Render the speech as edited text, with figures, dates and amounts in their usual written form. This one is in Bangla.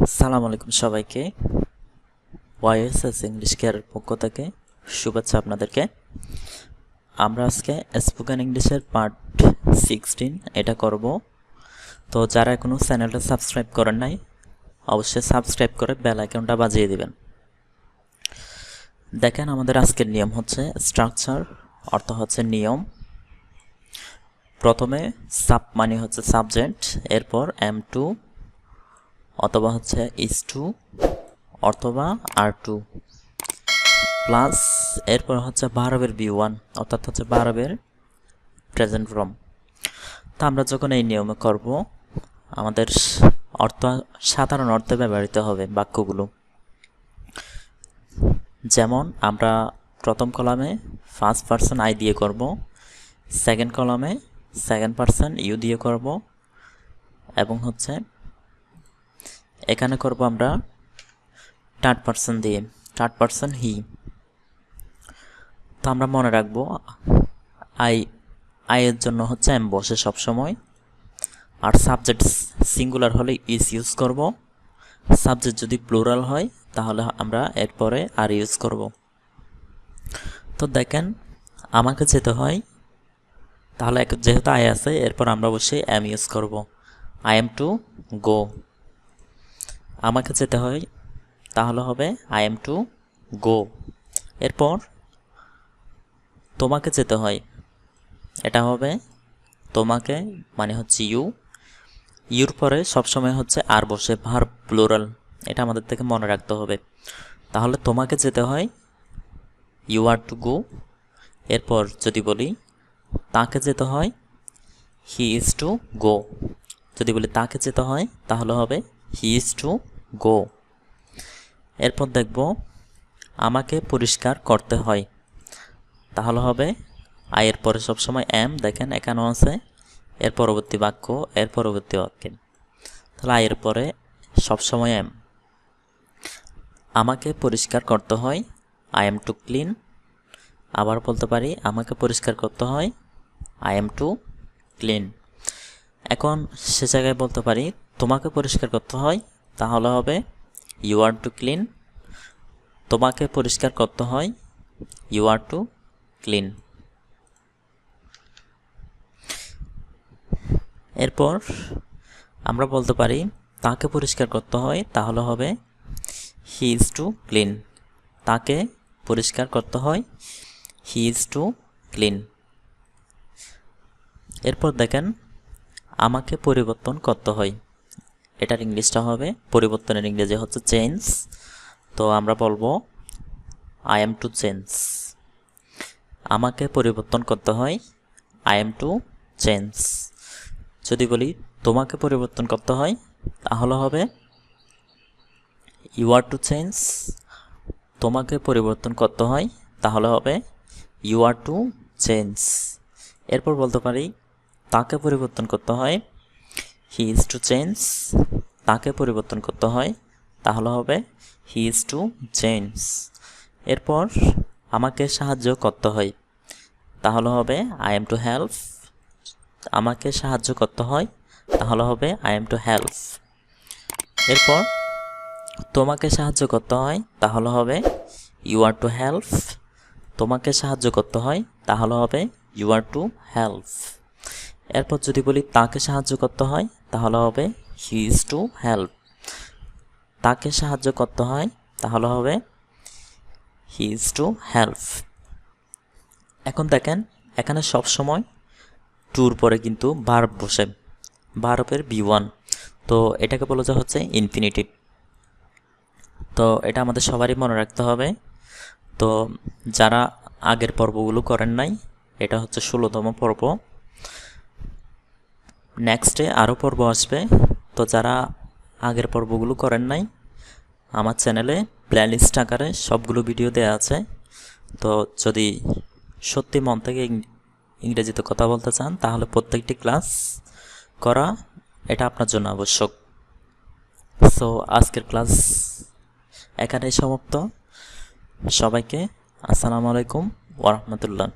আসসালামু আলাইকুম সবাইকে। ওয়াইএসএস ইংলিশ কেয়ারের পক্ষ থেকে শুভেচ্ছা আপনাদেরকে। আমরা আজকে স্পোকেন ইংলিশের পার্ট 16 এটা করব। তো যারা এখনও চ্যানেলটা সাবস্ক্রাইব করেন নাই অবশ্যই সাবস্ক্রাইব করে বেল আইকনটা বাজিয়ে দিবেন। দেখেন আমাদের আজকের নিয়ম হচ্ছে স্ট্রাকচার, অর্থ হচ্ছে নিয়ম। প্রথমে সাব মানে হচ্ছে সাবজেক্ট, এরপর M2 অথবা হচ্ছে is2 অথবা R2 প্লাস এরপর হচ্ছে ভার্বের V1 অর্থাৎ হচ্ছে ভার্বের প্রেজেন্ট ফর্ম। তো আমরা যখন এই নিয়মে করব আমাদের অর্থ সাধারণ অর্থে ব্যবহৃত হবে বাক্যগুলো। যেমন আমরা প্রথম কলামে ফার্স্ট পারসন আই দিয়ে করব, সেকেন্ড কলামে সেকেন্ড পারসন ইউ দিয়ে করব, এবং হচ্ছে এখানে করব আমরা থার্ড পারসন দিয়ে, থার্ড পারসন হি। তো আমরা মনে রাখবো আইয়ের জন্য হচ্ছে এম বসে সবসময়, আর সাবজেক্ট সিঙ্গুলার হলে ইজ ইউজ করব, সাবজেক্ট যদি প্লুরাল হয় তাহলে আমরা এরপরে আর ইউজ করব। তো দেখেন আমাকে যেতে হয়, তাহলে যেহেতু আই আছে এরপর আমরা অবশ্যই এম ইউজ করব। আই এম টু গো, আমাকে যেতে হয় তাহলে হবে আই এম টু গো। এরপর তোমাকে যেতে হয়, এটা হবে তোমাকে মানে হচ্ছে ইউ, ইউর পরে সবসময় হচ্ছে আর বসে ভার্ব প্লুরাল, এটা আমাদের থেকে মনে রাখতে হবে। তাহলে তোমাকে যেতে হয় ইউ আর টু গো। এরপর যদি বলি তাকে যেতে হয় হি ইজ টু গো, যদি বলি তাকে যেতে হয় তাহলে হবে হি ইজ টু গো। এরপর দেখব আমাকে পরিষ্কার করতে হয়, তাহলে হবে আয়ের পরে সবসময় এম, দেখেন এখানেও আছে, এর পরবর্তী বাক্য এর পরবর্তী বাক্যে, তাহলে আয়ের পরে সবসময় এম। আমাকে পরিষ্কার করতে হয় আই এম টু ক্লিন, আবার বলতে পারি আমাকে পরিষ্কার করতে হয় আই এম টু ক্লিন। এখন সে জায়গায় বলতে পারি তোমাকে পরিষ্কার করতে হয়, তাহলে হবে ইউ আর টু ক্লিন, তোমাকে পরিষ্কার করতে হয় ইউ আর টু ক্লিন। এরপর আমরা বলতে পারি তাকে পরিষ্কার করতে হয়, তাহলে হবে হি ইজ টু ক্লিন, তাকে পরিষ্কার করতে হয় হি ইজ টু ক্লিন। এরপর দেখেন আমাকে পরিবর্তন করতে হয়, এটার ইংলিশটা হবে, পরিবর্তনের ইংরেজি হচ্ছে চেঞ্জ, তো আমরা বলবো আই এম টু চেঞ্জ। আমাকে পরিবর্তন করতে হয় আই এম টু চেঞ্জ। যদি বলি তোমাকে পরিবর্তন করতে হয় তাহলে হবে ইউ আর টু চেঞ্জ, তোমাকে পরিবর্তন করতে হয় তাহলে হবে ইউ আর টু চেঞ্জ। এরপর বলতে পারি তাকে পরিবর্তন করতে হয় হি ইজ টু চেঞ্জ, তাকে পরিবর্তন করতে হয় তাহলে হবে হি ইজ টু চেঞ্জ। এরপর আমাকে সাহায্য করতে হয়, তাহলে হবে আই এম টু হেল্প, আমাকে সাহায্য করতে হয় তাহলে হবে আই এম টু হেল্প। এরপর তোমাকে সাহায্য করতে হয় তাহলে হবে ইউ আর টু হেল্প, তোমাকে সাহায্য করতে হয় তাহলে হবে ইউ আর টু হেল্প। এরপর যদি বলি তাকে সাহায্য করতে হয় তাহলে হবে হি ইজ টু হেল্প, তাকে সাহায্য করতে হয় তাহলে হবে হি ইজ টু হেল্প। এখন দেখেন এখানে সব সময় টুর পরে কিন্তু ভার্ব বসে, ভার্বের V1, তো এটাকে বলা যায় হচ্ছে ইনফিনিটিভ। তো এটা আমাদের সবারই মনে রাখতে হবে। তো যারা আগের পর্বগুলো করেন নাই, এটা হচ্ছে 16তম পর্ব, নেক্সটে আরও পর্ব আসবে। তো যারা আগের পর্বগুলো করেন নাই আমার চ্যানেলে প্লেলিস্ট আকারে সবগুলো ভিডিও দেওয়া আছে। তো যদি সত্যি মন থেকে ইংরেজিতে কথা বলতে চান তাহলে প্রত্যেকটি ক্লাস করা এটা আপনার জন্য আবশ্যক। সো আজকের ক্লাস এখানেই সমাপ্ত। সবাইকে আসসালামু আলাইকুম ওয়া রাহমাতুল্লাহ।